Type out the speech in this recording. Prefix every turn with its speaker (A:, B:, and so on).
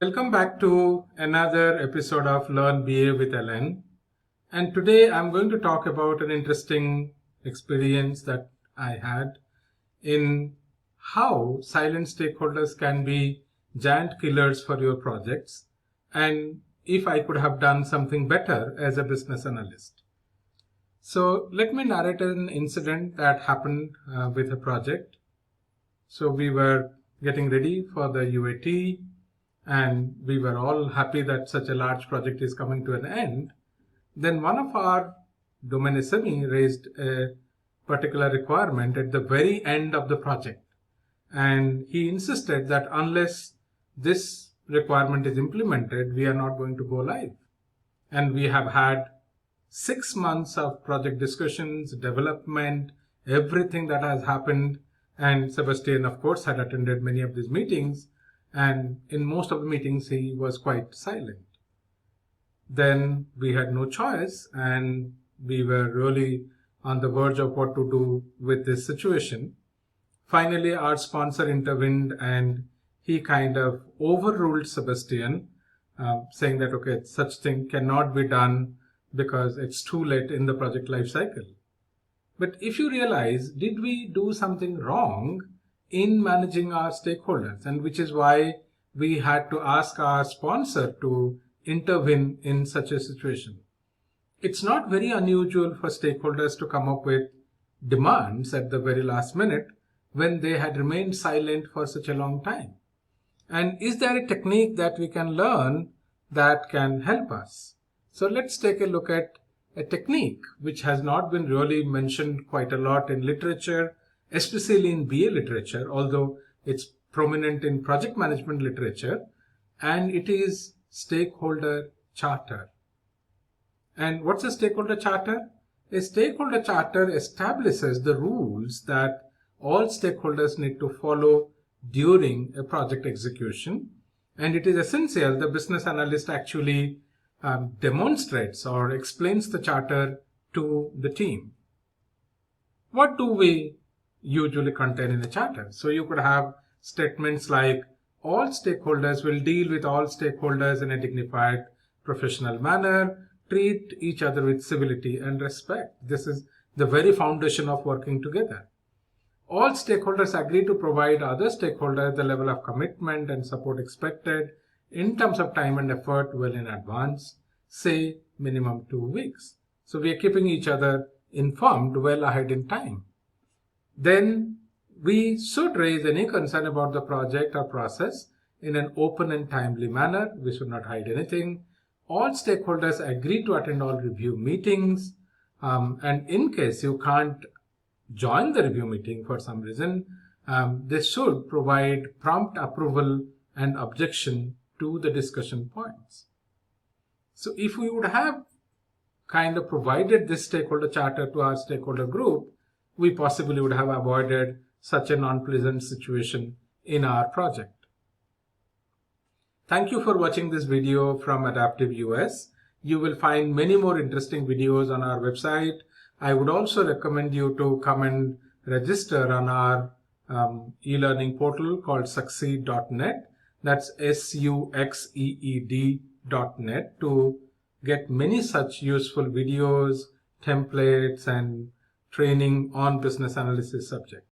A: Welcome back to another episode of Learn BA with Ellen. And today I'm going to talk about an interesting experience that I had in how silent stakeholders can be giant killers for your projects, and if I could have done something better as a business analyst. So let me narrate an incident that happened with a project. So we were getting ready for the UAT, and we were all happy that such a large project is coming to an end. Then one of our domain SME raised a particular requirement at the very end of the project. And he insisted that unless this requirement is implemented, we are not going to go live. And we have had 6 months of project discussions, development, everything that has happened. And Sebastian, of course, had attended many of these meetings. And in most of the meetings, he was quite silent. Then we had no choice, and we were really on the verge of what to do with this situation. Finally, our sponsor intervened, and he kind of overruled Sebastian, saying that, okay, such thing cannot be done because it's too late in the project life cycle. But if you realize, did we do something wrong in managing our stakeholders? And which is why we had to ask our sponsor to intervene in such a situation. It's not very unusual for stakeholders to come up with demands at the very last minute when they had remained silent for such a long time. And is there a technique that we can learn that can help us? So let's take a look at a technique which has not been really mentioned quite a lot in literature, especially in BA literature, although it's prominent in project management literature, and it is stakeholder charter. And what's a stakeholder charter? A stakeholder charter establishes the rules that all stakeholders need to follow during a project execution, and it is essential the business analyst actually demonstrates or explains the charter to the team. What do we usually contain in a charter? So you could have statements like, all stakeholders will deal with all stakeholders in a dignified, professional manner, treat each other with civility and respect. This is the very foundation of working together. All stakeholders agree to provide other stakeholders the level of commitment and support expected in terms of time and effort well in advance, say minimum 2 weeks. So we are keeping each other informed well ahead in time. Then we should raise any concern about the project or process in an open and timely manner. We should not hide anything. All stakeholders agree to attend all review meetings. And in case you can't join the review meeting for some reason, they should provide prompt approval and objection to the discussion points. So if we would have kind of provided this stakeholder charter to our stakeholder group, we possibly would have avoided such a non-pleasant situation in our project. Thank you for watching this video from Adaptive US. You will find many more interesting videos on our website. I would also recommend you to come and register on our e-learning portal called succeed.net. That's succeed.net to get many such useful videos, templates, and training on business analysis subject.